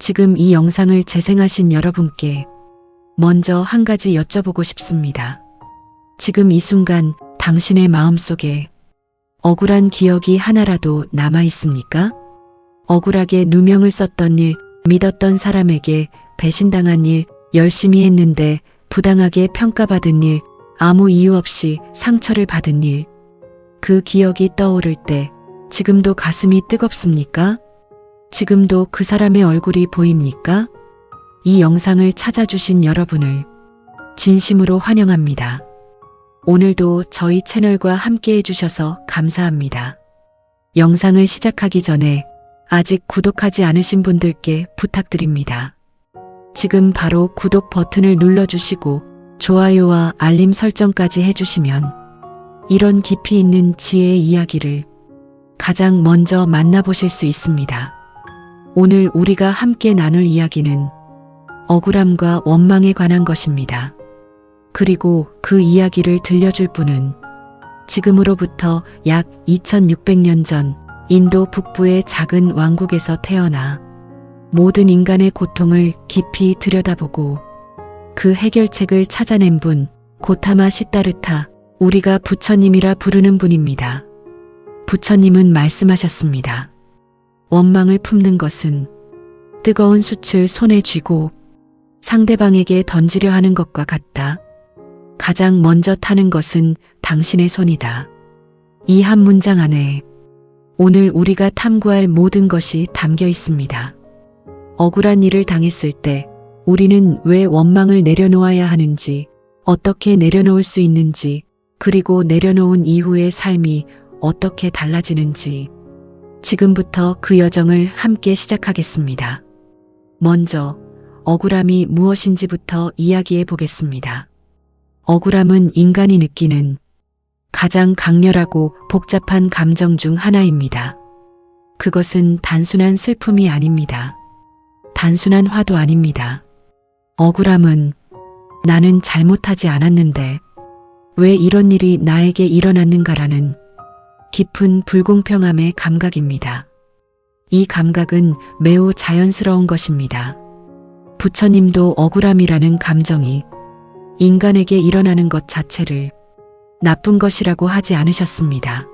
지금 이 영상을 재생하신 여러분께 먼저 한 가지 여쭤보고 싶습니다. 지금 이 순간 당신의 마음속에 억울한 기억이 하나라도 남아 있습니까? 억울하게 누명을 썼던 일, 믿었던 사람에게 배신당한 일, 열심히 했는데 부당하게 평가받은 일, 아무 이유 없이 상처를 받은 일. 그 기억이 떠오를 때 지금도 가슴이 뜨겁습니까? 지금도 그 사람의 얼굴이 보입니까? 이 영상을 찾아주신 여러분을 진심으로 환영합니다. 오늘도 저희 채널과 함께 해주셔서 감사합니다. 영상을 시작하기 전에 아직 구독하지 않으신 분들께 부탁드립니다. 지금 바로 구독 버튼을 눌러주시고 좋아요와 알림 설정까지 해주시면 이런 깊이 있는 지혜의 이야기를 가장 먼저 만나보실 수 있습니다. 오늘 우리가 함께 나눌 이야기는 억울함과 원망에 관한 것입니다. 그리고 그 이야기를 들려줄 분은 지금으로부터 약 2600년 전 인도 북부의 작은 왕국에서 태어나 모든 인간의 고통을 깊이 들여다보고 그 해결책을 찾아낸 분, 고타마 시다르타, 우리가 부처님이라 부르는 분입니다. 부처님은 말씀하셨습니다. 원망을 품는 것은 뜨거운 숯을 손에 쥐고 상대방에게 던지려 하는 것과 같다. 가장 먼저 타는 것은 당신의 손이다. 이 한 문장 안에 오늘 우리가 탐구할 모든 것이 담겨 있습니다. 억울한 일을 당했을 때 우리는 왜 원망을 내려놓아야 하는지, 어떻게 내려놓을 수 있는지, 그리고 내려놓은 이후의 삶이 어떻게 달라지는지 지금부터 그 여정을 함께 시작하겠습니다. 먼저 억울함이 무엇인지부터 이야기해 보겠습니다. 억울함은 인간이 느끼는 가장 강렬하고 복잡한 감정 중 하나입니다. 그것은 단순한 슬픔이 아닙니다. 단순한 화도 아닙니다. 억울함은 나는 잘못하지 않았는데 왜 이런 일이 나에게 일어났는가라는 깊은 불공평함의 감각입니다. 이 감각은 매우 자연스러운 것입니다. 부처님도 억울함이라는 감정이 인간에게 일어나는 것 자체를 나쁜 것이라고 하지 않으셨습니다.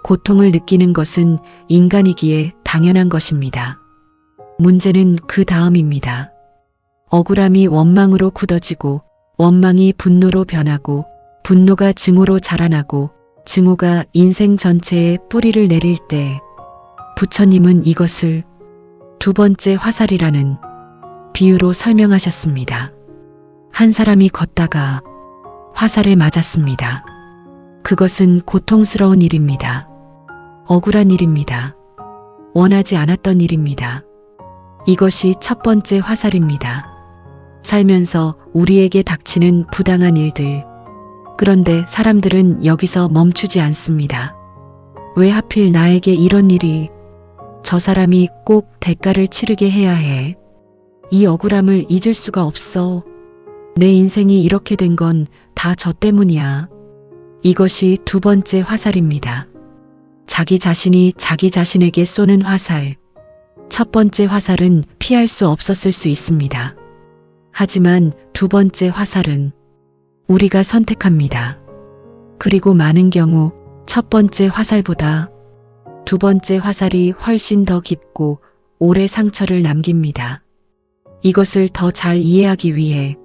고통을 느끼는 것은 인간이기에 당연한 것입니다. 문제는 그 다음입니다. 억울함이 원망으로 굳어지고 원망이 분노로 변하고 분노가 증오로 자라나고 증오가 인생 전체에 뿌리를 내릴 때 부처님은 이것을 두 번째 화살이라는 비유로 설명하셨습니다. 한 사람이 걷다가 화살에 맞았습니다. 그것은 고통스러운 일입니다. 억울한 일입니다. 원하지 않았던 일입니다. 이것이 첫 번째 화살입니다. 살면서 우리에게 닥치는 부당한 일들. 그런데 사람들은 여기서 멈추지 않습니다. 왜 하필 나에게 이런 일이, 저 사람이 꼭 대가를 치르게 해야 해. 이 억울함을 잊을 수가 없어. 내 인생이 이렇게 된 건 다 저 때문이야. 이것이 두 번째 화살입니다. 자기 자신이 자기 자신에게 쏘는 화살. 첫 번째 화살은 피할 수 없었을 수 있습니다. 하지만 두 번째 화살은 우리가 선택합니다. 그리고 많은 경우 첫 번째 화살보다 두 번째 화살이 훨씬 더 깊고 오래 상처를 남깁니다. 이것을 더 잘 이해하기 위해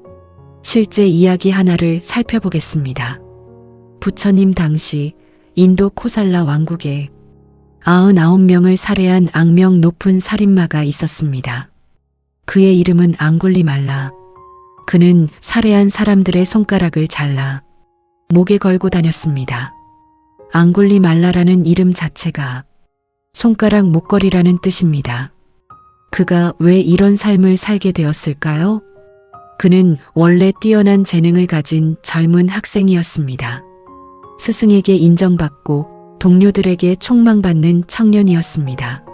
실제 이야기 하나를 살펴보겠습니다. 부처님 당시 인도 코살라 왕국에 99명을 살해한 악명 높은 살인마가 있었습니다. 그의 이름은 앙굴리말라. 그는 살해한 사람들의 손가락을 잘라 목에 걸고 다녔습니다. 앙굴리말라라는 이름 자체가 손가락 목걸이라는 뜻입니다. 그가 왜 이런 삶을 살게 되었을까요? 그는 원래 뛰어난 재능을 가진 젊은 학생이었습니다. 스승에게 인정받고 동료들에게 촉망받는 청년이었습니다.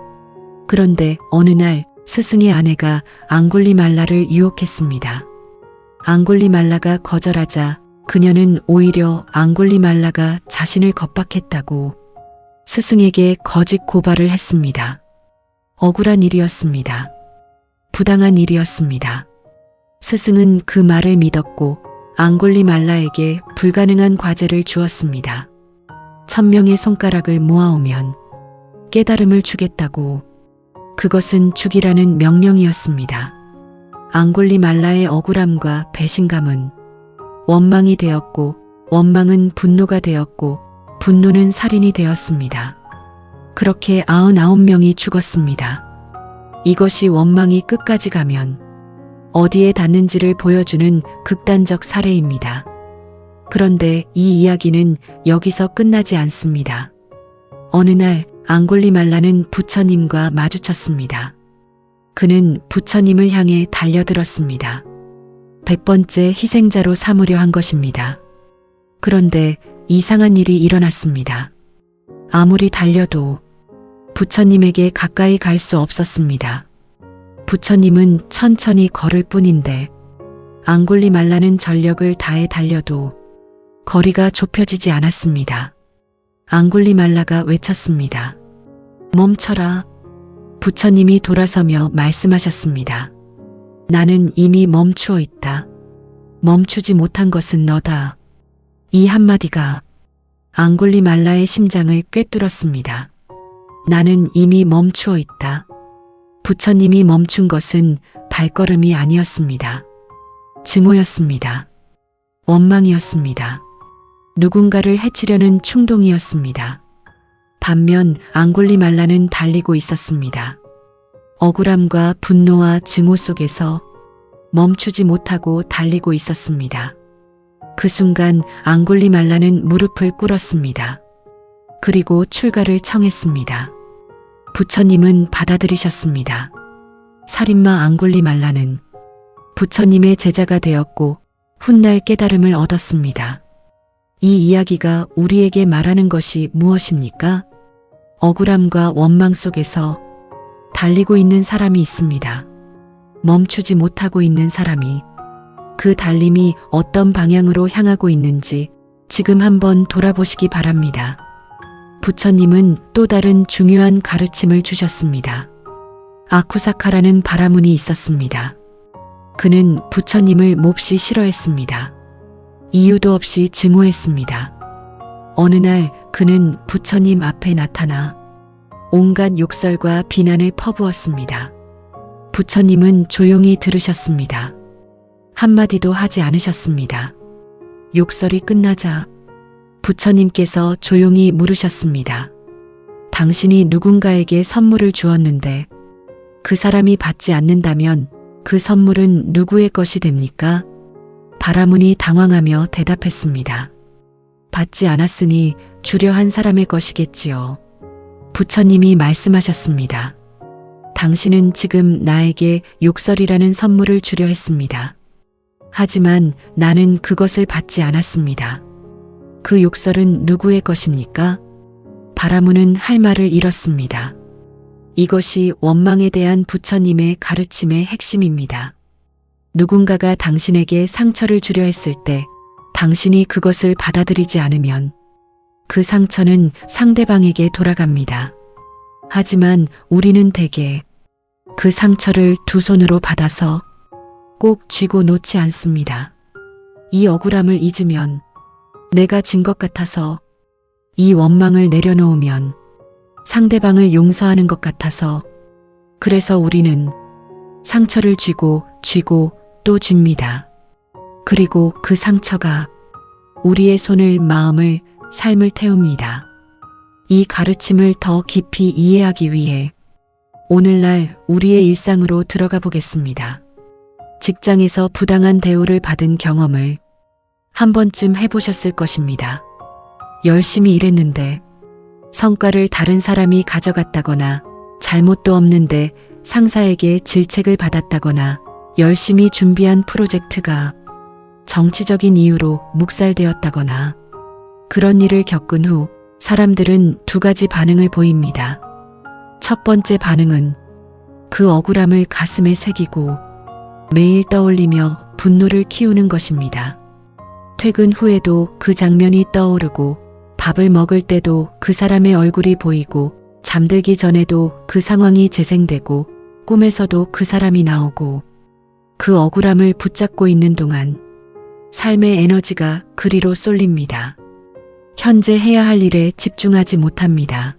그런데 어느 날 스승의 아내가 앙굴리말라를 유혹했습니다. 앙굴리말라가 거절하자 그녀는 오히려 앙굴리말라가 자신을 겁박했다고 스승에게 거짓 고발을 했습니다. 억울한 일이었습니다. 부당한 일이었습니다. 스승은 그 말을 믿었고 앙골리말라에게 불가능한 과제를 주었습니다. 1000명의 손가락을 모아오면 깨달음을 주겠다고. 그것은 죽이라는 명령이었습니다. 앙골리말라의 억울함과 배신감은 원망이 되었고, 원망은 분노가 되었고, 분노는 살인이 되었습니다. 그렇게 99명이 죽었습니다. 이것이 원망이 끝까지 가면 어디에 닿는지를 보여주는 극단적 사례입니다. 그런데 이 이야기는 여기서 끝나지 않습니다. 어느 날 앙골리말라는 부처님과 마주쳤습니다. 그는 부처님을 향해 달려들었습니다. 100번째 희생자로 삼으려 한 것입니다. 그런데 이상한 일이 일어났습니다. 아무리 달려도 부처님에게 가까이 갈 수 없었습니다. 부처님은 천천히 걸을 뿐인데 앙골리말라는 전력을 다해 달려도 거리가 좁혀지지 않았습니다. 앙골리말라가 외쳤습니다. 멈춰라. 부처님이 돌아서며 말씀하셨습니다. 나는 이미 멈추어 있다. 멈추지 못한 것은 너다. 이 한마디가 앙골리말라의 심장을 꿰뚫었습니다. 나는 이미 멈추어 있다. 부처님이 멈춘 것은 발걸음이 아니었습니다. 증오였습니다. 원망이었습니다. 누군가를 해치려는 충동이었습니다. 반면 앙골리말라는 달리고 있었습니다. 억울함과 분노와 증오 속에서 멈추지 못하고 달리고 있었습니다. 그 순간 앙골리말라는 무릎을 꿇었습니다. 그리고 출가를 청했습니다. 부처님은 받아들이셨습니다. 살인마 앙골리말라는 부처님의 제자가 되었고 훗날 깨달음을 얻었습니다. 이 이야기가 우리에게 말하는 것이 무엇입니까? 억울함과 원망 속에서 달리고 있는 사람이 있습니다. 멈추지 못하고 있는 사람이. 그 달림이 어떤 방향으로 향하고 있는지 지금 한번 돌아보시기 바랍니다. 부처님은 또 다른 중요한 가르침을 주셨습니다. 아쿠사카라는 바라문이 있었습니다. 그는 부처님을 몹시 싫어했습니다. 이유도 없이 증오했습니다. 어느 날 그는 부처님 앞에 나타나 온갖 욕설과 비난을 퍼부었습니다. 부처님은 조용히 들으셨습니다. 한마디도 하지 않으셨습니다. 욕설이 끝나자 부처님께서 조용히 물으셨습니다. 당신이 누군가에게 선물을 주었는데 그 사람이 받지 않는다면 그 선물은 누구의 것이 됩니까? 바라문이 당황하며 대답했습니다. 받지 않았으니 주려 한 사람의 것이겠지요. 부처님이 말씀하셨습니다. 당신은 지금 나에게 욕설이라는 선물을 주려 했습니다. 하지만 나는 그것을 받지 않았습니다. 그 욕설은 누구의 것입니까? 바라문은 할 말을 잃었습니다. 이것이 원망에 대한 부처님의 가르침의 핵심입니다. 누군가가 당신에게 상처를 주려 했을 때 당신이 그것을 받아들이지 않으면 그 상처는 상대방에게 돌아갑니다. 하지만 우리는 대개 그 상처를 두 손으로 받아서 꼭 쥐고 놓지 않습니다. 이 억울함을 잊으면, 내가 진 것 같아서, 이 원망을 내려놓으면 상대방을 용서하는 것 같아서, 그래서 우리는 상처를 쥐고 또 쥡니다. 그리고 그 상처가 우리의 손을, 마음을, 삶을 태웁니다. 이 가르침을 더 깊이 이해하기 위해 오늘날 우리의 일상으로 들어가 보겠습니다. 직장에서 부당한 대우를 받은 경험을 한 번쯤 해보셨을 것입니다. 열심히 일했는데 성과를 다른 사람이 가져갔다거나, 잘못도 없는데 상사에게 질책을 받았다거나, 열심히 준비한 프로젝트가 정치적인 이유로 묵살되었다거나, 그런 일을 겪은 후 사람들은 두 가지 반응을 보입니다. 첫 번째 반응은 그 억울함을 가슴에 새기고 매일 떠올리며 분노를 키우는 것입니다. 퇴근 후에도 그 장면이 떠오르고, 밥을 먹을 때도 그 사람의 얼굴이 보이고, 잠들기 전에도 그 상황이 재생되고, 꿈에서도 그 사람이 나오고 그 억울함을 붙잡고 있는 동안 삶의 에너지가 그리로 쏠립니다. 현재 해야 할 일에 집중하지 못합니다.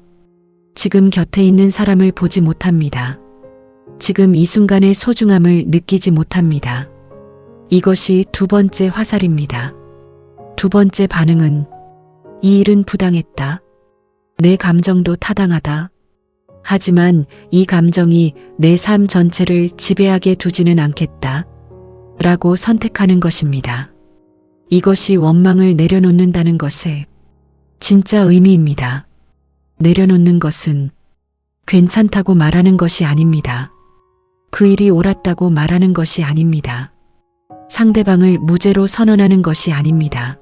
지금 곁에 있는 사람을 보지 못합니다. 지금 이 순간의 소중함을 느끼지 못합니다. 이것이 두 번째 화살입니다. 두 번째 반응은 이 일은 부당했다. 내 감정도 타당하다. 하지만 이 감정이 내 삶 전체를 지배하게 두지는 않겠다. 라고 선택하는 것입니다. 이것이 원망을 내려놓는다는 것의 진짜 의미입니다. 내려놓는 것은 괜찮다고 말하는 것이 아닙니다. 그 일이 옳았다고 말하는 것이 아닙니다. 상대방을 무죄로 선언하는 것이 아닙니다.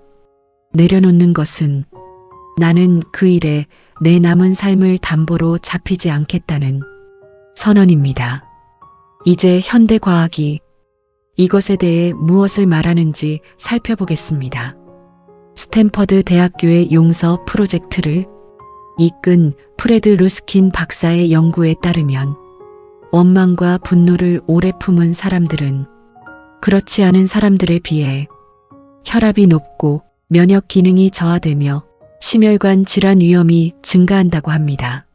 내려놓는 것은 나는 그 일에 내 남은 삶을 담보로 잡히지 않겠다는 선언입니다. 이제 현대과학이 이것에 대해 무엇을 말하는지 살펴보겠습니다. 스탠퍼드 대학교의 용서 프로젝트를 이끈 프레드 루스킨 박사의 연구에 따르면 원망과 분노를 오래 품은 사람들은 그렇지 않은 사람들에 비해 혈압이 높고 면역 기능이 저하되며 심혈관 질환 위험이 증가한다고 합니다.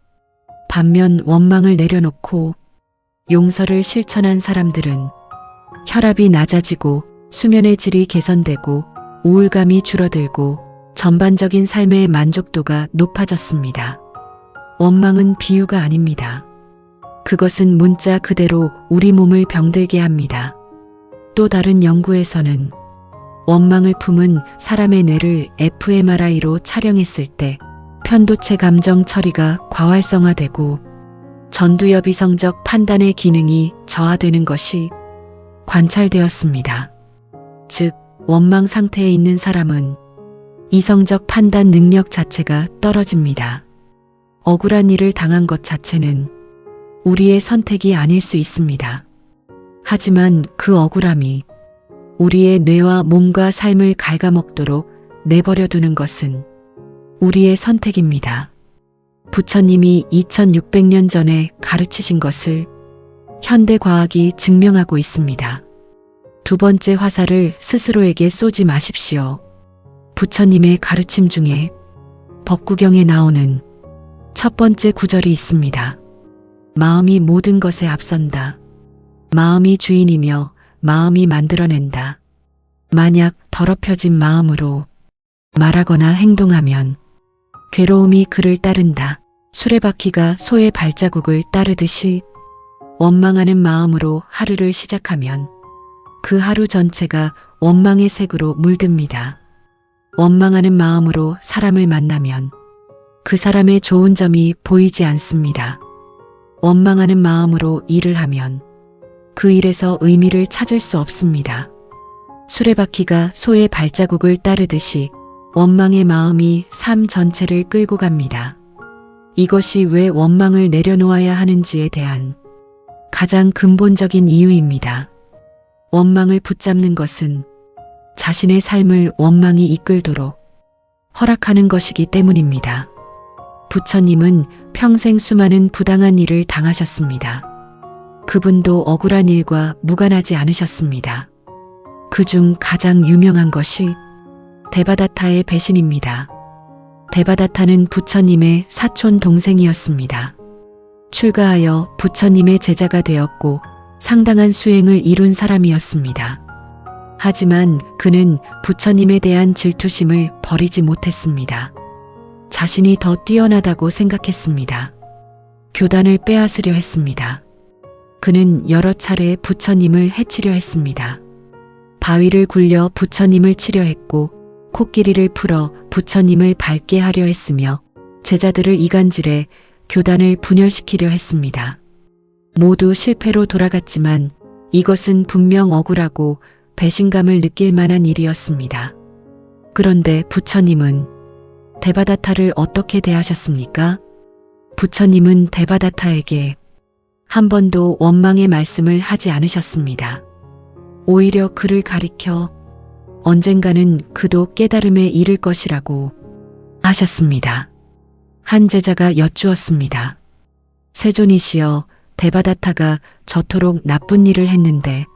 반면 원망을 내려놓고 용서를 실천한 사람들은 혈압이 낮아지고 수면의 질이 개선되고 우울감이 줄어들고 전반적인 삶의 만족도가 높아졌습니다. 원망은 비유가 아닙니다. 그것은 문자 그대로 우리 몸을 병들게 합니다. 또 다른 연구에서는 원망을 품은 사람의 뇌를 fMRI로 촬영했을 때 편도체 감정 처리가 과활성화되고 전두엽이성적 판단의 기능이 저하되는 것이 관찰되었습니다. 즉, 원망 상태에 있는 사람은 이성적 판단 능력 자체가 떨어집니다. 억울한 일을 당한 것 자체는 우리의 선택이 아닐 수 있습니다. 하지만 그 억울함이 우리의 뇌와 몸과 삶을 갉아먹도록 내버려 두는 것은 우리의 선택입니다. 부처님이 2600년 전에 가르치신 것을 현대과학이 증명하고 있습니다. 두 번째 화살을 스스로에게 쏘지 마십시오. 부처님의 가르침 중에 법구경에 나오는 첫 번째 구절이 있습니다. 마음이 모든 것에 앞선다. 마음이 주인이며 마음이 만들어낸다. 만약 더럽혀진 마음으로 말하거나 행동하면 괴로움이 그를 따른다. 수레바퀴가 소의 발자국을 따르듯이 원망하는 마음으로 하루를 시작하면 그 하루 전체가 원망의 색으로 물듭니다. 원망하는 마음으로 사람을 만나면 그 사람의 좋은 점이 보이지 않습니다. 원망하는 마음으로 일을 하면 그 일에서 의미를 찾을 수 없습니다. 수레바퀴가 소의 발자국을 따르듯이 원망의 마음이 삶 전체를 끌고 갑니다. 이것이 왜 원망을 내려놓아야 하는지에 대한 가장 근본적인 이유입니다. 원망을 붙잡는 것은 자신의 삶을 원망이 이끌도록 허락하는 것이기 때문입니다. 부처님은 평생 수많은 부당한 일을 당하셨습니다. 그분도 억울한 일과 무관하지 않으셨습니다. 그중 가장 유명한 것이 데바다타의 배신입니다. 데바다타는 부처님의 사촌 동생이었습니다. 출가하여 부처님의 제자가 되었고 상당한 수행을 이룬 사람이었습니다. 하지만 그는 부처님에 대한 질투심을 버리지 못했습니다. 자신이 더 뛰어나다고 생각했습니다. 교단을 빼앗으려 했습니다. 그는 여러 차례 부처님을 해치려 했습니다. 바위를 굴려 부처님을 치려 했고 코끼리를 풀어 부처님을 밟게 하려 했으며 제자들을 이간질해 교단을 분열시키려 했습니다. 모두 실패로 돌아갔지만 이것은 분명 억울하고 배신감을 느낄 만한 일이었습니다. 그런데 부처님은 데바다타를 어떻게 대하셨습니까? 부처님은 데바다타에게 한 번도 원망의 말씀을 하지 않으셨습니다. 오히려 그를 가리켜 언젠가는 그도 깨달음에 이를 것이라고 하셨습니다. 한 제자가 여쭈었습니다. 세존이시여, 데바다타가 저토록 나쁜 일을 했는데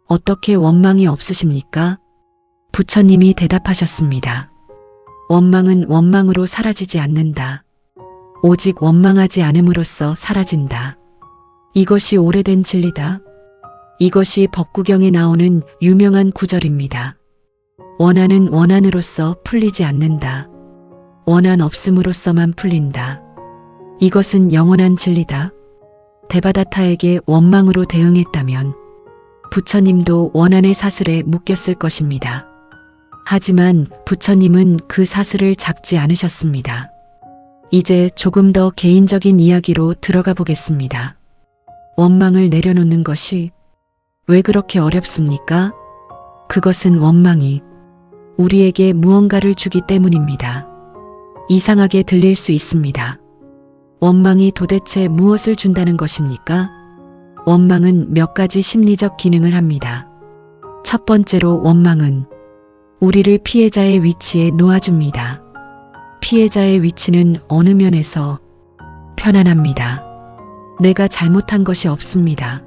어떻게 원망이 없으십니까? 부처님이 대답하셨습니다. 원망은 원망으로 사라지지 않는다. 오직 원망하지 않음으로써 사라진다. 이것이 오래된 진리다. 이것이 법구경에 나오는 유명한 구절입니다. 원한은 원한으로서 풀리지 않는다. 원한 없음으로써만 풀린다. 이것은 영원한 진리다. 데바다타에게 원망으로 대응했다면 부처님도 원한의 사슬에 묶였을 것입니다. 하지만 부처님은 그 사슬을 잡지 않으셨습니다. 이제 조금 더 개인적인 이야기로 들어가 보겠습니다. 원망을 내려놓는 것이 왜 그렇게 어렵습니까? 그것은 원망이 우리에게 무언가를 주기 때문입니다. 이상하게 들릴 수 있습니다. 원망이 도대체 무엇을 준다는 것입니까? 원망은 몇 가지 심리적 기능을 합니다. 첫 번째로 원망은 우리를 피해자의 위치에 놓아줍니다. 피해자의 위치는 어느 면에서 편안합니다. 내가 잘못한 것이 없습니다.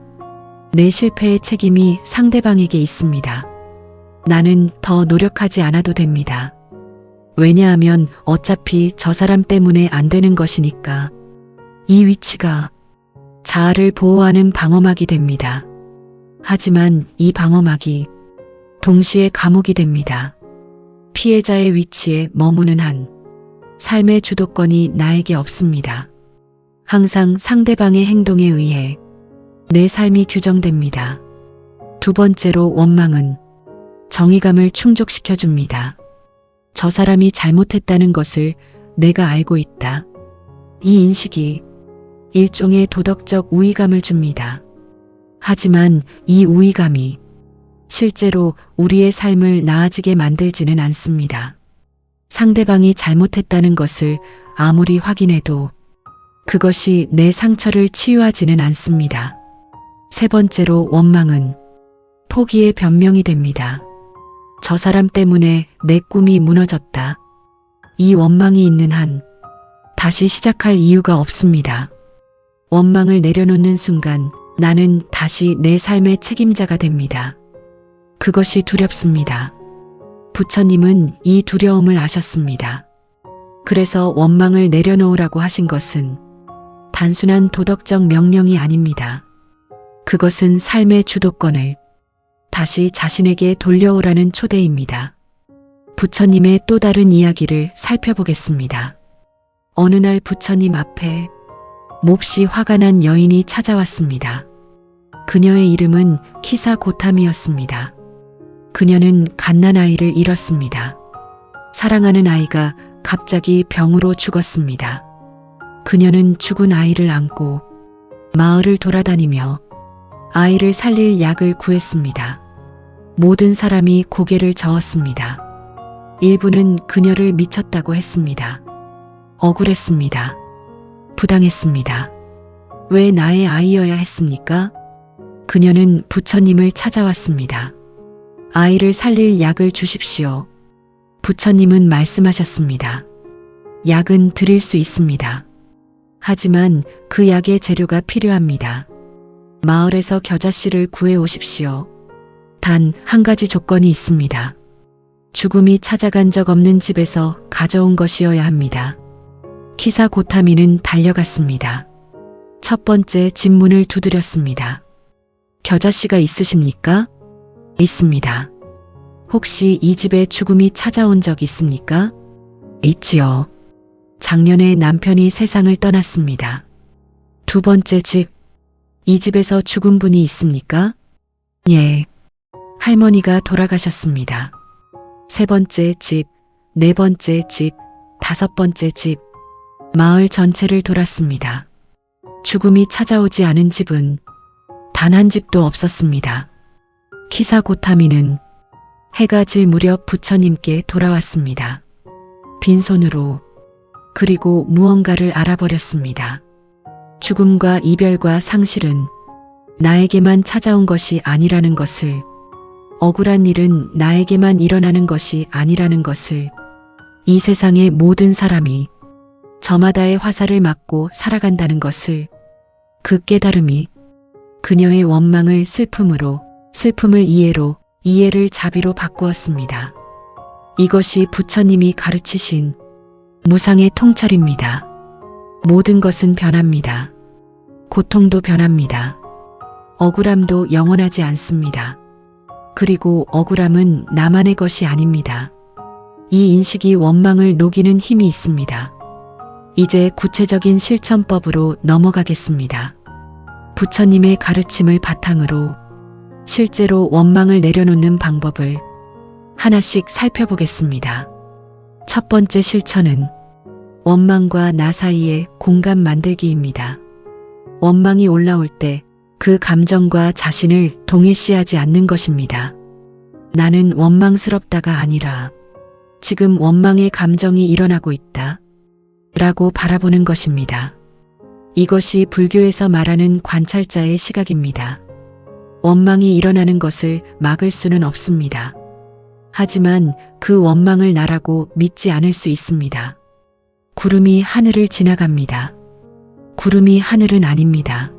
내 실패의 책임이 상대방에게 있습니다. 나는 더 노력하지 않아도 됩니다. 왜냐하면 어차피 저 사람 때문에 안 되는 것이니까. 이 위치가 자아를 보호하는 방어막이 됩니다. 하지만 이 방어막이 동시에 감옥이 됩니다. 피해자의 위치에 머무는 한 삶의 주도권이 나에게 없습니다. 항상 상대방의 행동에 의해 내 삶이 규정됩니다. 두 번째로 원망은 정의감을 충족시켜줍니다. 저 사람이 잘못했다는 것을 내가 알고 있다. 이 인식이 일종의 도덕적 우위감을 줍니다. 하지만 이 우위감이 실제로 우리의 삶을 나아지게 만들지는 않습니다. 상대방이 잘못했다는 것을 아무리 확인해도 그것이 내 상처를 치유하지는 않습니다. 세 번째로 원망은 포기의 변명이 됩니다. 저 사람 때문에 내 꿈이 무너졌다. 이 원망이 있는 한 다시 시작할 이유가 없습니다. 원망을 내려놓는 순간 나는 다시 내 삶의 책임자가 됩니다. 그것이 두렵습니다. 부처님은 이 두려움을 아셨습니다. 그래서 원망을 내려놓으라고 하신 것은 단순한 도덕적 명령이 아닙니다. 그것은 삶의 주도권을 다시 자신에게 돌려오라는 초대입니다. 부처님의 또 다른 이야기를 살펴보겠습니다. 어느 날 부처님 앞에 몹시 화가 난 여인이 찾아왔습니다. 그녀의 이름은 키사 고타미였습니다. 그녀는 갓난아이를 잃었습니다. 사랑하는 아이가 갑자기 병으로 죽었습니다. 그녀는 죽은 아이를 안고 마을을 돌아다니며 아이를 살릴 약을 구했습니다. 모든 사람이 고개를 저었습니다. 일부는 그녀를 미쳤다고 했습니다. 억울했습니다. 부당했습니다. 왜 나의 아이여야 했습니까? 그녀는 부처님을 찾아왔습니다. 아이를 살릴 약을 주십시오. 부처님은 말씀하셨습니다. 약은 드릴 수 있습니다. 하지만 그 약의 재료가 필요합니다. 마을에서 겨자씨를 구해 오십시오. 단 한 가지 조건이 있습니다. 죽음이 찾아간 적 없는 집에서 가져온 것이어야 합니다. 키사 고타미는 달려갔습니다. 첫 번째 집 문을 두드렸습니다. 겨자씨가 있으십니까? 있습니다. 혹시 이 집에 죽음이 찾아온 적 있습니까? 있지요. 작년에 남편이 세상을 떠났습니다. 두 번째 집, 이 집에서 죽은 분이 있습니까? 예. 할머니가 돌아가셨습니다. 세 번째 집, 네 번째 집, 다섯 번째 집, 마을 전체를 돌았습니다. 죽음이 찾아오지 않은 집은 단 한 집도 없었습니다. 키사 고타미는 해가 질 무렵 부처님께 돌아왔습니다. 빈손으로, 그리고 무언가를 알아버렸습니다. 죽음과 이별과 상실은 나에게만 찾아온 것이 아니라는 것을, 억울한 일은 나에게만 일어나는 것이 아니라는 것을, 이 세상의 모든 사람이 저마다의 화살을 맞고 살아간다는 것을, 그 깨달음이 그녀의 원망을 슬픔으로, 슬픔을 이해로, 이해를 자비로 바꾸었습니다. 이것이 부처님이 가르치신 무상의 통찰입니다. 모든 것은 변합니다. 고통도 변합니다. 억울함도 영원하지 않습니다. 그리고 억울함은 나만의 것이 아닙니다. 이 인식이 원망을 녹이는 힘이 있습니다. 이제 구체적인 실천법으로 넘어가겠습니다. 부처님의 가르침을 바탕으로 실제로 원망을 내려놓는 방법을 하나씩 살펴보겠습니다. 첫 번째 실천은 원망과 나 사이의 공간 만들기입니다. 원망이 올라올 때 그 감정과 자신을 동일시하지 않는 것입니다. 나는 원망스럽다가 아니라 지금 원망의 감정이 일어나고 있다 라고 바라보는 것입니다. 이것이 불교에서 말하는 관찰자의 시각입니다. 원망이 일어나는 것을 막을 수는 없습니다. 하지만 그 원망을 나라고 믿지 않을 수 있습니다. 구름이 하늘을 지나갑니다. 구름이 하늘은 아닙니다.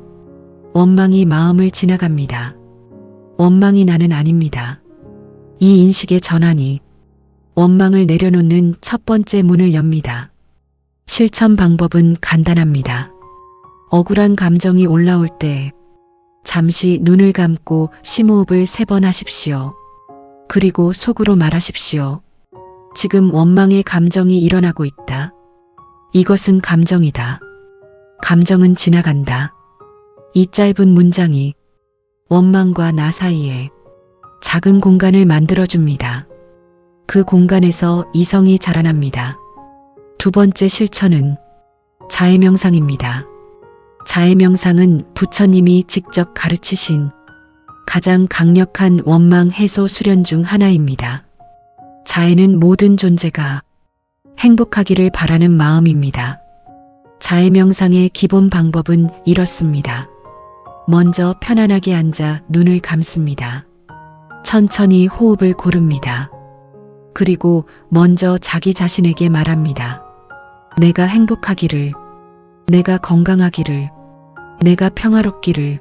원망이 마음을 지나갑니다. 원망이 나는 아닙니다. 이 인식의 전환이 원망을 내려놓는 첫 번째 문을 엽니다. 실천 방법은 간단합니다. 억울한 감정이 올라올 때 잠시 눈을 감고 심호흡을 3번 하십시오. 그리고 속으로 말하십시오. 지금 원망의 감정이 일어나고 있다. 이것은 감정이다. 감정은 지나간다. 이 짧은 문장이 원망과 나 사이에 작은 공간을 만들어줍니다. 그 공간에서 이성이 자라납니다. 두 번째 실천은 자해명상입니다. 자해명상은 부처님이 직접 가르치신 가장 강력한 원망 해소 수련 중 하나입니다. 자해는 모든 존재가 행복하기를 바라는 마음입니다. 자해명상의 기본 방법은 이렇습니다. 먼저 편안하게 앉아 눈을 감습니다. 천천히 호흡을 고릅니다. 그리고 먼저 자기 자신에게 말합니다. 내가 행복하기를, 내가 건강하기를, 내가 평화롭기를,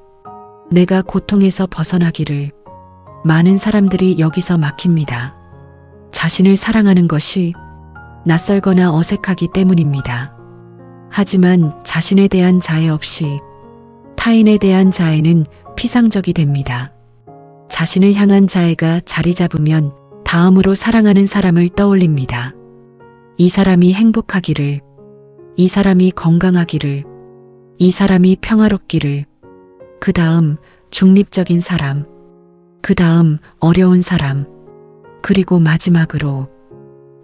내가 고통에서 벗어나기를. 많은 사람들이 여기서 막힙니다. 자신을 사랑하는 것이 낯설거나 어색하기 때문입니다. 하지만 자신에 대한 자해 없이 타인에 대한 자해는 피상적이 됩니다. 자신을 향한 자해가 자리 잡으면 다음으로 사랑하는 사람을 떠올립니다. 이 사람이 행복하기를, 이 사람이 건강하기를, 이 사람이 평화롭기를, 그 다음 중립적인 사람, 그 다음 어려운 사람, 그리고 마지막으로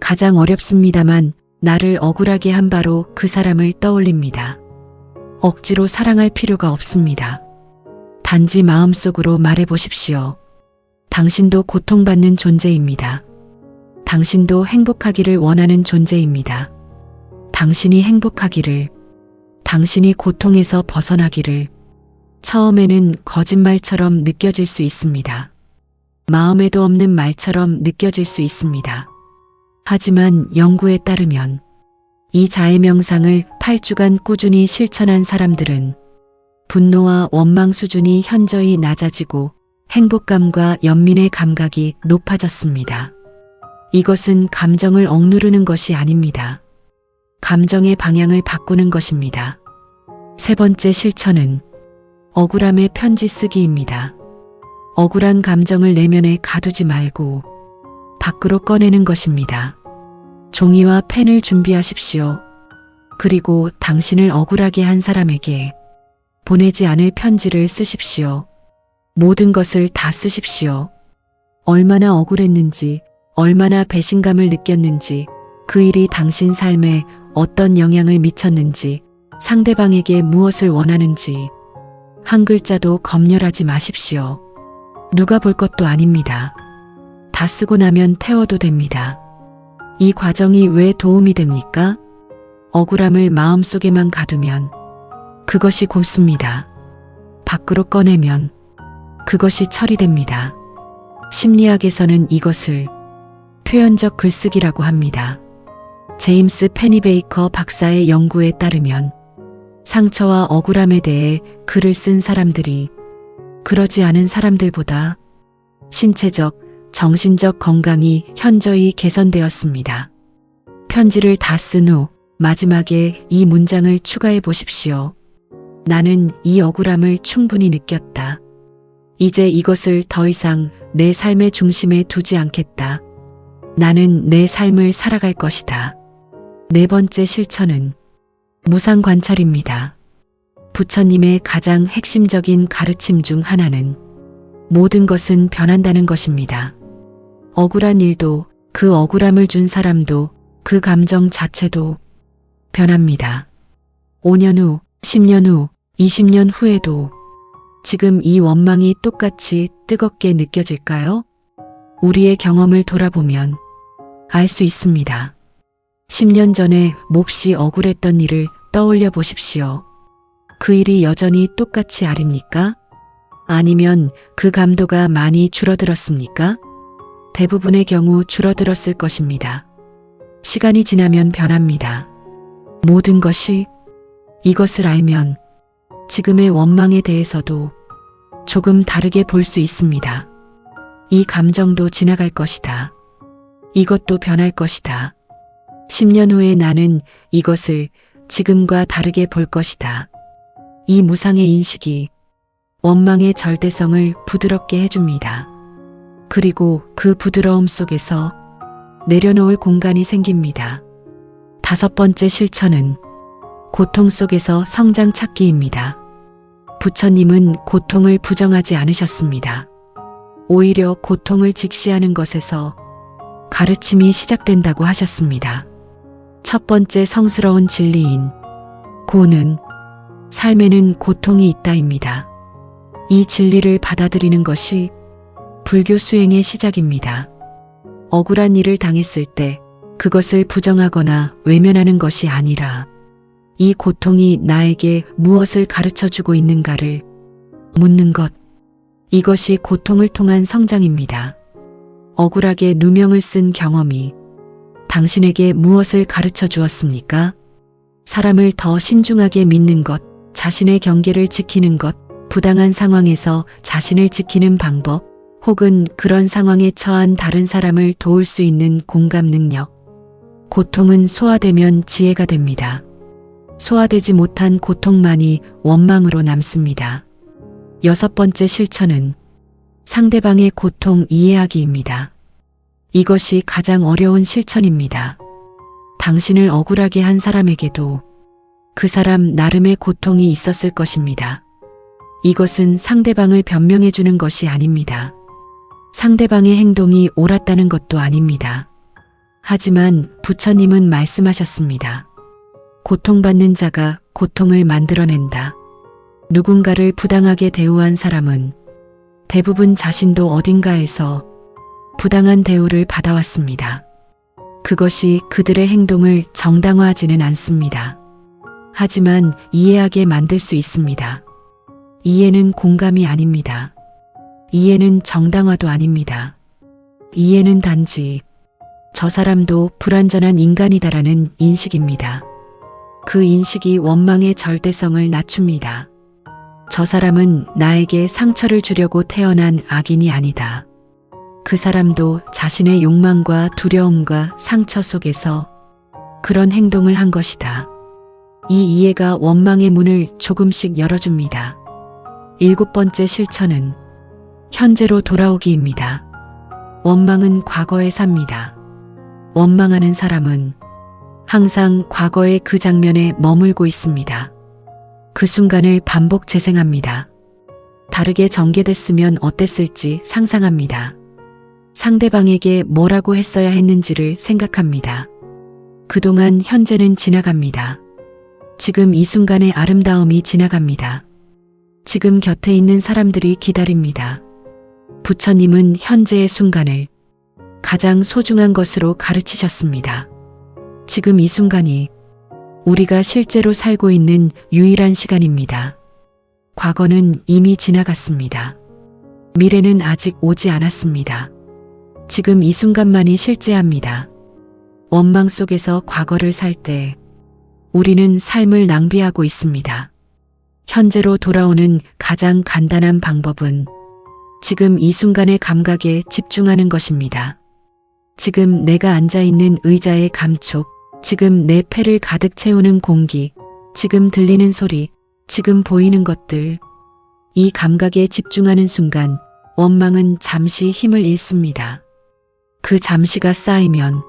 가장 어렵습니다만 나를 억울하게 한 바로 그 사람을 떠올립니다. 억지로 사랑할 필요가 없습니다. 단지 마음속으로 말해보십시오. 당신도 고통받는 존재입니다. 당신도 행복하기를 원하는 존재입니다. 당신이 행복하기를, 당신이 고통에서 벗어나기를. 처음에는 거짓말처럼 느껴질 수 있습니다. 마음에도 없는 말처럼 느껴질 수 있습니다. 하지만 연구에 따르면 이 자해명상을 8주간 꾸준히 실천한 사람들은 분노와 원망 수준이 현저히 낮아지고 행복감과 연민의 감각이 높아졌습니다. 이것은 감정을 억누르는 것이 아닙니다. 감정의 방향을 바꾸는 것입니다. 세 번째 실천은 억울함의 편지 쓰기입니다. 억울한 감정을 내면에 가두지 말고 밖으로 꺼내는 것입니다. 종이와 펜을 준비하십시오. 그리고 당신을 억울하게 한 사람에게 보내지 않을 편지를 쓰십시오. 모든 것을 다 쓰십시오. 얼마나 억울했는지, 얼마나 배신감을 느꼈는지, 그 일이 당신 삶에 어떤 영향을 미쳤는지, 상대방에게 무엇을 원하는지. 한 글자도 검열하지 마십시오. 누가 볼 것도 아닙니다. 다 쓰고 나면 태워도 됩니다. 이 과정이 왜 도움이 됩니까? 억울함을 마음속에만 가두면 그것이 곪습니다. 밖으로 꺼내면 그것이 처리됩니다. 심리학에서는 이것을 표현적 글쓰기라고 합니다. 제임스 페니베이커 박사의 연구에 따르면 상처와 억울함에 대해 글을 쓴 사람들이 그러지 않은 사람들보다 신체적, 정신적 건강이 현저히 개선되었습니다. 편지를 다 쓴 후 마지막에 이 문장을 추가해 보십시오. 나는 이 억울함을 충분히 느꼈다. 이제 이것을 더 이상 내 삶의 중심에 두지 않겠다. 나는 내 삶을 살아갈 것이다. 네 번째 실천은 무상 관찰입니다. 부처님의 가장 핵심적인 가르침 중 하나는 모든 것은 변한다는 것입니다. 억울한 일도, 그 억울함을 준 사람도, 그 감정 자체도 변합니다. 5년 후, 10년 후, 20년 후에도 지금 이 원망이 똑같이 뜨겁게 느껴질까요? 우리의 경험을 돌아보면 알 수 있습니다. 10년 전에 몹시 억울했던 일을 떠올려 보십시오. 그 일이 여전히 똑같이 아립니까? 아니면 그 감도가 많이 줄어들었습니까? 대부분의 경우 줄어들었을 것입니다. 시간이 지나면 변합니다. 모든 것이. 이것을 알면 지금의 원망에 대해서도 조금 다르게 볼 수 있습니다. 이 감정도 지나갈 것이다. 이것도 변할 것이다. 10년 후에 나는 이것을 지금과 다르게 볼 것이다. 이 무상의 인식이 원망의 절대성을 부드럽게 해줍니다. 그리고 그 부드러움 속에서 내려놓을 공간이 생깁니다. 다섯 번째 실천은 고통 속에서 성장 찾기입니다. 부처님은 고통을 부정하지 않으셨습니다. 오히려 고통을 직시하는 것에서 가르침이 시작된다고 하셨습니다. 첫 번째 성스러운 진리인 고는 삶에는 고통이 있다입니다. 이 진리를 받아들이는 것이 불교 수행의 시작입니다. 억울한 일을 당했을 때 그것을 부정하거나 외면하는 것이 아니라 이 고통이 나에게 무엇을 가르쳐 주고 있는가를 묻는 것. 이것이 고통을 통한 성장입니다. 억울하게 누명을 쓴 경험이 당신에게 무엇을 가르쳐 주었습니까? 사람을 더 신중하게 믿는 것, 자신의 경계를 지키는 것, 부당한 상황에서 자신을 지키는 방법, 혹은 그런 상황에 처한 다른 사람을 도울 수 있는 공감 능력. 고통은 소화되면 지혜가 됩니다. 소화되지 못한 고통만이 원망으로 남습니다. 여섯 번째 실천은 상대방의 고통 이해하기입니다. 이것이 가장 어려운 실천입니다. 당신을 억울하게 한 사람에게도 그 사람 나름의 고통이 있었을 것입니다. 이것은 상대방을 변명해 주는 것이 아닙니다. 상대방의 행동이 옳았다는 것도 아닙니다. 하지만 부처님은 말씀하셨습니다. 고통받는 자가 고통을 만들어낸다. 누군가를 부당하게 대우한 사람은 대부분 자신도 어딘가에서 부당한 대우를 받아왔습니다. 그것이 그들의 행동을 정당화하지는 않습니다. 하지만 이해하게 만들 수 있습니다. 이해는 공감이 아닙니다. 이해는 정당화도 아닙니다. 이해는 단지 저 사람도 불완전한 인간이다라는 인식입니다. 그 인식이 원망의 절대성을 낮춥니다. 저 사람은 나에게 상처를 주려고 태어난 악인이 아니다. 그 사람도 자신의 욕망과 두려움과 상처 속에서 그런 행동을 한 것이다. 이 이해가 원망의 문을 조금씩 열어줍니다. 일곱 번째 실천은 현재로 돌아오기입니다. 원망은 과거에 삽니다. 원망하는 사람은 항상 과거의 그 장면에 머물고 있습니다. 그 순간을 반복 재생합니다. 다르게 전개됐으면 어땠을지 상상합니다. 상대방에게 뭐라고 했어야 했는지를 생각합니다. 그동안 현재는 지나갑니다. 지금 이 순간의 아름다움이 지나갑니다. 지금 곁에 있는 사람들이 기다립니다. 부처님은 현재의 순간을 가장 소중한 것으로 가르치셨습니다. 지금 이 순간이 우리가 실제로 살고 있는 유일한 시간입니다. 과거는 이미 지나갔습니다. 미래는 아직 오지 않았습니다. 지금 이 순간만이 실제합니다. 원망 속에서 과거를 살 때 우리는 삶을 낭비하고 있습니다. 현재로 돌아오는 가장 간단한 방법은 지금 이 순간의 감각에 집중하는 것입니다. 지금 내가 앉아 있는 의자의 감촉, 지금 내 폐를 가득 채우는 공기, 지금 들리는 소리, 지금 보이는 것들. 이 감각에 집중하는 순간 원망은 잠시 힘을 잃습니다. 그 잠시가 쌓이면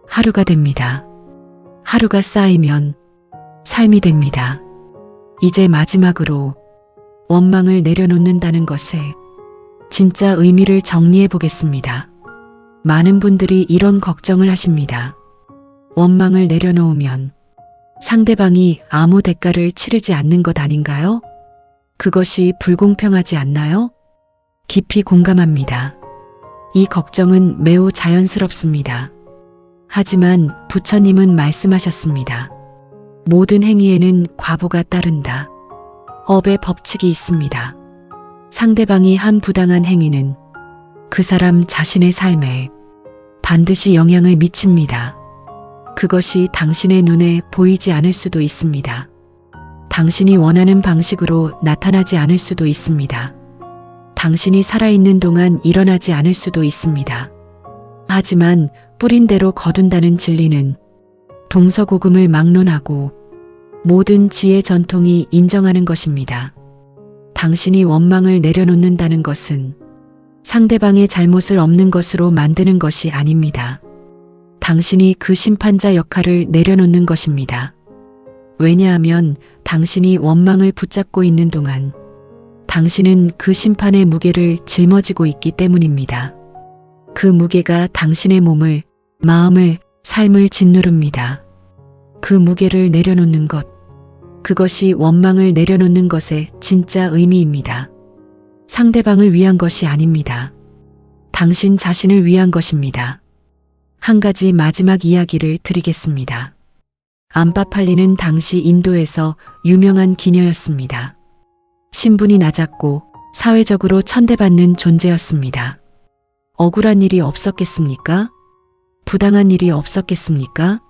하루가 됩니다. 하루가 쌓이면 삶이 됩니다. 이제 마지막으로 원망을 내려놓는다는 것의 진짜 의미를 정리해 보겠습니다. 많은 분들이 이런 걱정을 하십니다. 원망을 내려놓으면 상대방이 아무 대가를 치르지 않는 것 아닌가요? 그것이 불공평하지 않나요? 깊이 공감합니다. 이 걱정은 매우 자연스럽습니다. 하지만 부처님은 말씀하셨습니다. 모든 행위에는 과보가 따른다. 업의 법칙이 있습니다. 상대방이 한 부당한 행위는 그 사람 자신의 삶에 반드시 영향을 미칩니다. 그것이 당신의 눈에 보이지 않을 수도 있습니다. 당신이 원하는 방식으로 나타나지 않을 수도 있습니다. 당신이 살아있는 동안 일어나지 않을 수도 있습니다. 하지만 뿌린 대로 거둔다는 진리는 동서고금을 막론하고 모든 지혜 전통이 인정하는 것입니다. 당신이 원망을 내려놓는다는 것은 상대방의 잘못을 없는 것으로 만드는 것이 아닙니다. 당신이 그 심판자 역할을 내려놓는 것입니다. 왜냐하면 당신이 원망을 붙잡고 있는 동안 당신은 그 심판의 무게를 짊어지고 있기 때문입니다. 그 무게가 당신의 몸을, 마음을, 삶을 짓누릅니다. 그 무게를 내려놓는 것, 그것이 원망을 내려놓는 것의 진짜 의미입니다. 상대방을 위한 것이 아닙니다. 당신 자신을 위한 것입니다. 한 가지 마지막 이야기를 드리겠습니다. 암파팔리는 당시 인도에서 유명한 기녀였습니다. 신분이 낮았고 사회적으로 천대받는 존재였습니다. 억울한 일이 없었겠습니까? 부당한 일이 없었겠습니까?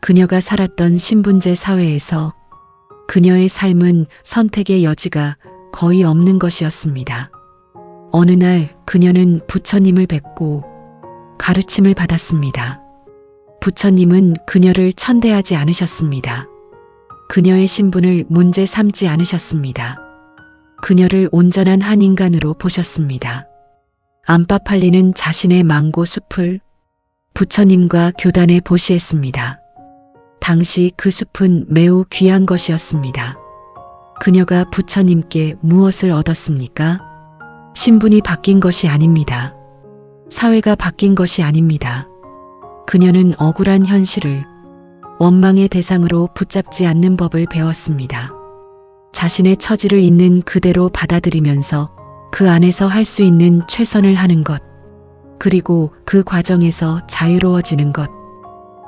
그녀가 살았던 신분제 사회에서 그녀의 삶은 선택의 여지가 거의 없는 것이었습니다. 어느 날 그녀는 부처님을 뵙고 가르침을 받았습니다. 부처님은 그녀를 천대하지 않으셨습니다. 그녀의 신분을 문제 삼지 않으셨습니다. 그녀를 온전한 한 인간으로 보셨습니다. 암파팔리는 자신의 망고 숲을 부처님과 교단에 보시했습니다. 당시 그 숲은 매우 귀한 것이었습니다. 그녀가 부처님께 무엇을 얻었습니까? 신분이 바뀐 것이 아닙니다. 사회가 바뀐 것이 아닙니다. 그녀는 억울한 현실을 원망의 대상으로 붙잡지 않는 법을 배웠습니다. 자신의 처지를 있는 그대로 받아들이면서 그 안에서 할 수 있는 최선을 하는 것, 그리고 그 과정에서 자유로워지는 것.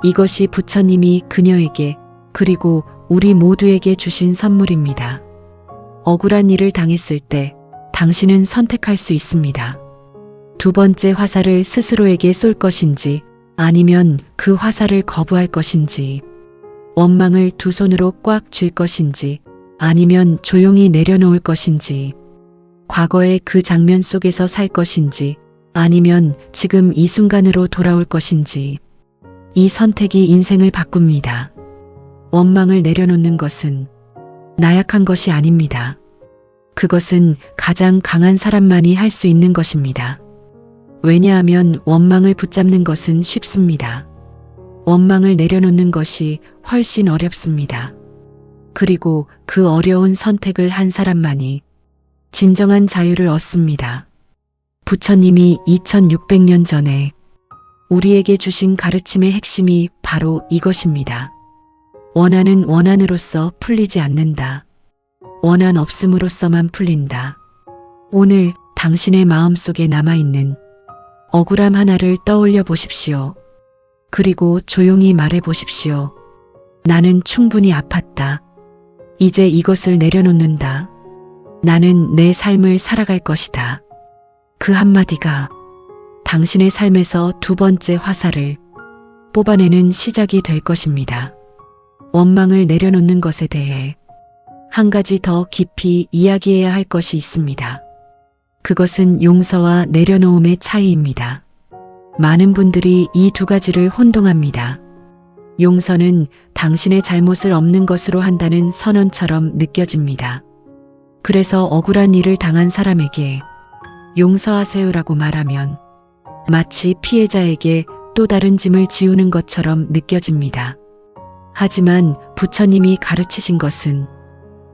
이것이 부처님이 그녀에게 그리고 우리 모두에게 주신 선물입니다. 억울한 일을 당했을 때 당신은 선택할 수 있습니다. 두 번째 화살을 스스로에게 쏠 것인지 아니면 그 화살을 거부할 것인지, 원망을 두 손으로 꽉 쥘 것인지 아니면 조용히 내려놓을 것인지, 과거의 그 장면 속에서 살 것인지 아니면 지금 이 순간으로 돌아올 것인지, 이 선택이 인생을 바꿉니다. 원망을 내려놓는 것은 나약한 것이 아닙니다. 그것은 가장 강한 사람만이 할 수 있는 것입니다. 왜냐하면 원망을 붙잡는 것은 쉽습니다. 원망을 내려놓는 것이 훨씬 어렵습니다. 그리고 그 어려운 선택을 한 사람만이 진정한 자유를 얻습니다. 부처님이 2600년 전에 우리에게 주신 가르침의 핵심이 바로 이것입니다. 원한은 원한으로서 풀리지 않는다. 원한 없음으로써만 풀린다. 오늘 당신의 마음속에 남아있는 억울함 하나를 떠올려 보십시오. 그리고 조용히 말해 보십시오. 나는 충분히 아팠다. 이제 이것을 내려놓는다. 나는 내 삶을 살아갈 것이다. 그 한마디가 당신의 삶에서 두 번째 화살을 뽑아내는 시작이 될 것입니다. 원망을 내려놓는 것에 대해 한 가지 더 깊이 이야기해야 할 것이 있습니다. 그것은 용서와 내려놓음의 차이입니다. 많은 분들이 이 두 가지를 혼동합니다. 용서는 당신의 잘못을 없는 것으로 한다는 선언처럼 느껴집니다. 그래서 억울한 일을 당한 사람에게 용서하세요라고 말하면 마치 피해자에게 또 다른 짐을 지우는 것처럼 느껴집니다. 하지만 부처님이 가르치신 것은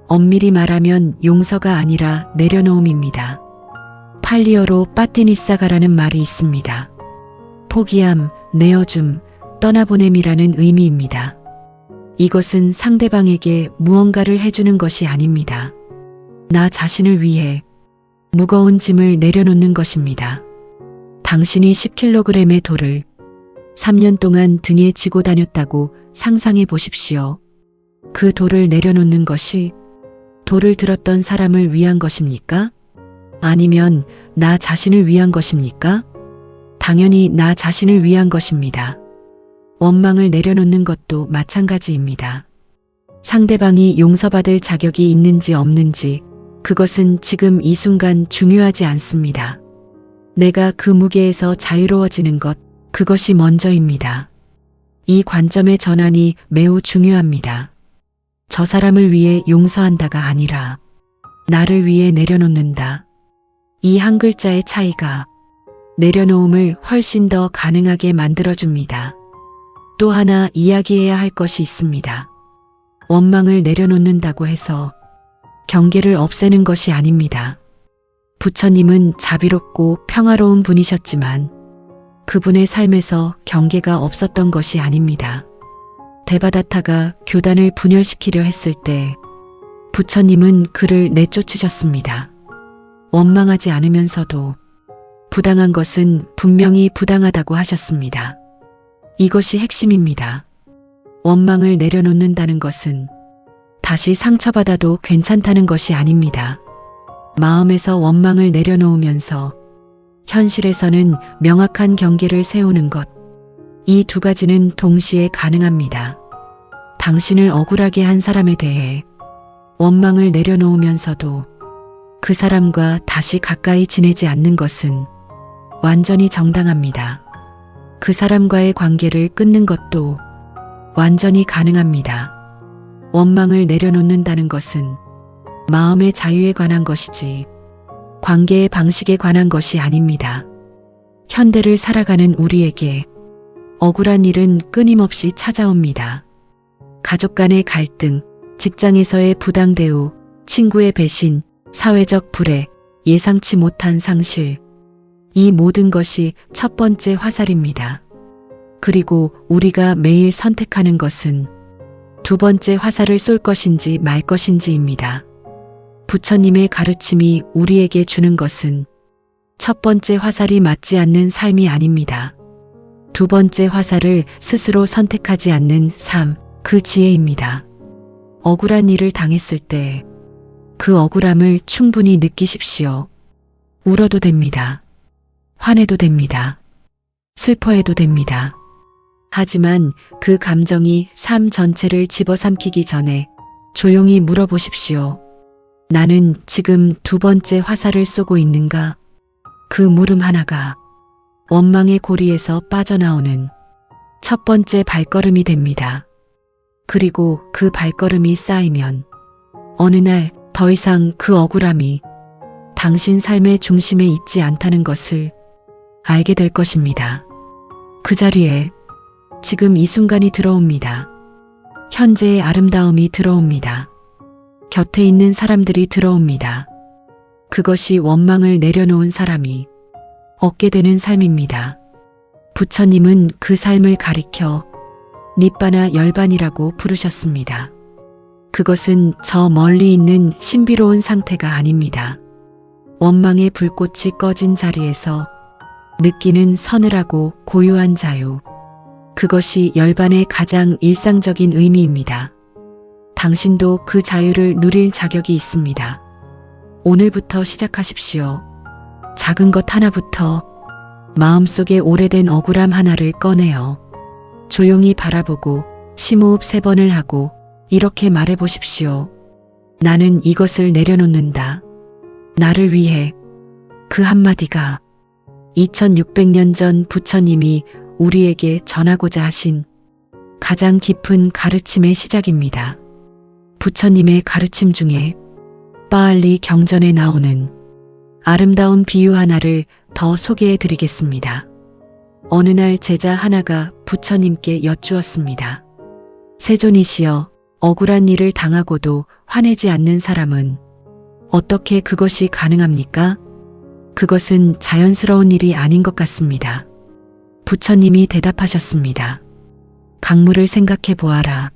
엄밀히 말하면 용서가 아니라 내려놓음입니다. 팔리어로 빠띠니사가라는 말이 있습니다. 포기함, 내어줌, 떠나보냄이라는 의미입니다. 이것은 상대방에게 무언가를 해주는 것이 아닙니다. 나 자신을 위해 무거운 짐을 내려놓는 것입니다. 당신이 10kg의 돌을 3년 동안 등에 지고 다녔다고 상상해 보십시오. 그 돌을 내려놓는 것이 돌을 들었던 사람을 위한 것입니까? 아니면 나 자신을 위한 것입니까? 당연히 나 자신을 위한 것입니다. 원망을 내려놓는 것도 마찬가지입니다. 상대방이 용서받을 자격이 있는지 없는지 그것은 지금 이 순간 중요하지 않습니다. 내가 그 무게에서 자유로워지는 것, 그것이 먼저입니다. 이 관점의 전환이 매우 중요합니다. 저 사람을 위해 용서한다가 아니라 나를 위해 내려놓는다. 이 한 글자의 차이가 내려놓음을 훨씬 더 가능하게 만들어줍니다. 또 하나 이야기해야 할 것이 있습니다. 원망을 내려놓는다고 해서 경계를 없애는 것이 아닙니다. 부처님은 자비롭고 평화로운 분이셨지만 그분의 삶에서 경계가 없었던 것이 아닙니다. 데바다타가 교단을 분열시키려 했을 때 부처님은 그를 내쫓으셨습니다. 원망하지 않으면서도 부당한 것은 분명히 부당하다고 하셨습니다. 이것이 핵심입니다. 원망을 내려놓는다는 것은 다시 상처받아도 괜찮다는 것이 아닙니다. 마음에서 원망을 내려놓으면서 현실에서는 명확한 경계를 세우는 것. 이 두 가지는 동시에 가능합니다. 당신을 억울하게 한 사람에 대해 원망을 내려놓으면서도 그 사람과 다시 가까이 지내지 않는 것은 완전히 정당합니다. 그 사람과의 관계를 끊는 것도 완전히 가능합니다. 원망을 내려놓는다는 것은 마음의 자유에 관한 것이지 관계의 방식에 관한 것이 아닙니다. 현대를 살아가는 우리에게 억울한 일은 끊임없이 찾아옵니다. 가족 간의 갈등, 직장에서의 부당 대우, 친구의 배신, 사회적 불애, 예상치 못한 상실. 이 모든 것이 첫 번째 화살입니다. 그리고 우리가 매일 선택하는 것은 두 번째 화살을 쏠 것인지 말 것인지입니다. 부처님의 가르침이 우리에게 주는 것은 첫 번째 화살이 맞지 않는 삶이 아닙니다. 두 번째 화살을 스스로 선택하지 않는 삶, 그 지혜입니다. 억울한 일을 당했을 때 그 억울함을 충분히 느끼십시오. 울어도 됩니다. 화내도 됩니다. 슬퍼해도 됩니다. 하지만 그 감정이 삶 전체를 집어삼키기 전에 조용히 물어보십시오. 나는 지금 두 번째 화살을 쏘고 있는가? 그 물음 하나가 원망의 고리에서 빠져나오는 첫 번째 발걸음이 됩니다. 그리고 그 발걸음이 쌓이면 어느 날 더 이상 그 억울함이 당신 삶의 중심에 있지 않다는 것을 알게 될 것입니다. 그 자리에 지금 이 순간이 들어옵니다. 현재의 아름다움이 들어옵니다. 곁에 있는 사람들이 들어옵니다. 그것이 원망을 내려놓은 사람이 얻게 되는 삶입니다. 부처님은 그 삶을 가리켜 니빠나 열반이라고 부르셨습니다. 그것은 저 멀리 있는 신비로운 상태가 아닙니다. 원망의 불꽃이 꺼진 자리에서 느끼는 서늘하고 고요한 자유. 그것이 열반의 가장 일상적인 의미입니다. 당신도 그 자유를 누릴 자격이 있습니다. 오늘부터 시작하십시오. 작은 것 하나부터 마음속에 오래된 억울함 하나를 꺼내어 조용히 바라보고 심호흡 3번을 하고 이렇게 말해보십시오. 나는 이것을 내려놓는다. 나를 위해. 그 한마디가 2600년 전 부처님이 우리에게 전하고자 하신 가장 깊은 가르침의 시작입니다. 부처님의 가르침 중에 빠알리 경전에 나오는 아름다운 비유 하나를 더 소개해 드리겠습니다. 어느 날 제자 하나가 부처님께 여쭈었습니다. 세존이시여, 억울한 일을 당하고도 화내지 않는 사람은 어떻게 그것이 가능합니까? 그것은 자연스러운 일이 아닌 것 같습니다. 부처님이 대답하셨습니다. 강물을 생각해 보아라.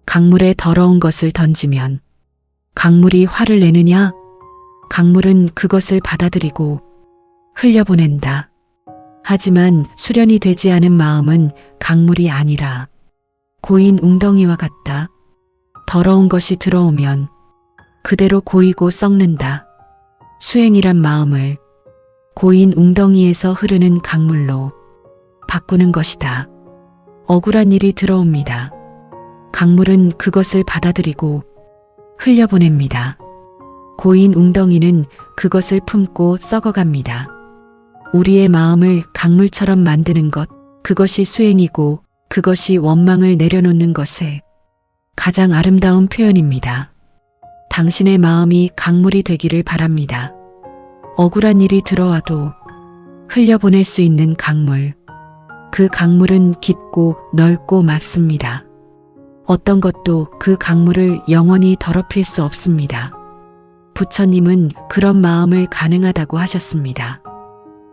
강물에 더러운 것을 던지면 강물이 화를 내느냐? 강물은 그것을 받아들이고 흘려보낸다. 하지만 수련이 되지 않은 마음은 강물이 아니라 고인 웅덩이와 같다. 더러운 것이 들어오면 그대로 고이고 썩는다. 수행이란 마음을 고인 웅덩이에서 흐르는 강물로 바꾸는 것이다. 억울한 일이 들어옵니다. 강물은 그것을 받아들이고 흘려보냅니다. 고인 웅덩이는 그것을 품고 썩어갑니다. 우리의 마음을 강물처럼 만드는 것, 그것이 수행이고 그것이 원망을 내려놓는 것의 가장 아름다운 표현입니다. 당신의 마음이 강물이 되기를 바랍니다. 억울한 일이 들어와도 흘려보낼 수 있는 강물. 그 강물은 깊고 넓고 맑습니다. 어떤 것도 그 강물을 영원히 더럽힐 수 없습니다. 부처님은 그런 마음을 가능하다고 하셨습니다.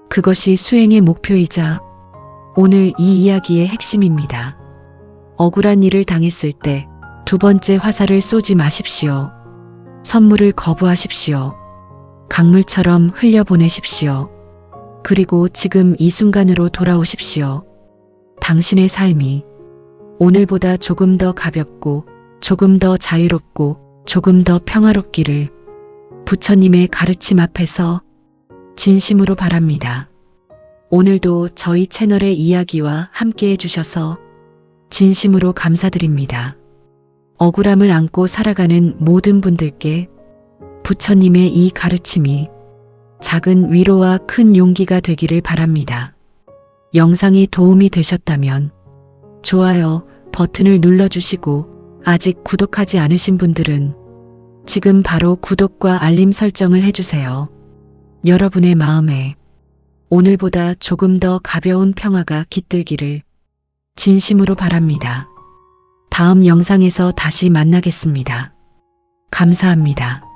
그것이 수행의 목표이자 오늘 이 이야기의 핵심입니다. 억울한 일을 당했을 때 2번째 화살을 쏘지 마십시오. 선물을 거부하십시오. 강물처럼 흘려보내십시오. 그리고 지금 이 순간으로 돌아오십시오. 당신의 삶이 오늘보다 조금 더 가볍고 조금 더 자유롭고 조금 더 평화롭기를 부처님의 가르침 앞에서 진심으로 바랍니다. 오늘도 저희 채널의 이야기와 함께 해주셔서 진심으로 감사드립니다. 억울함을 안고 살아가는 모든 분들께 부처님의 이 가르침이 작은 위로와 큰 용기가 되기를 바랍니다. 영상이 도움이 되셨다면 좋아요 버튼을 눌러주시고 아직 구독하지 않으신 분들은 지금 바로 구독과 알림 설정을 해주세요. 여러분의 마음에 오늘보다 조금 더 가벼운 평화가 깃들기를 진심으로 바랍니다. 다음 영상에서 다시 만나겠습니다. 감사합니다.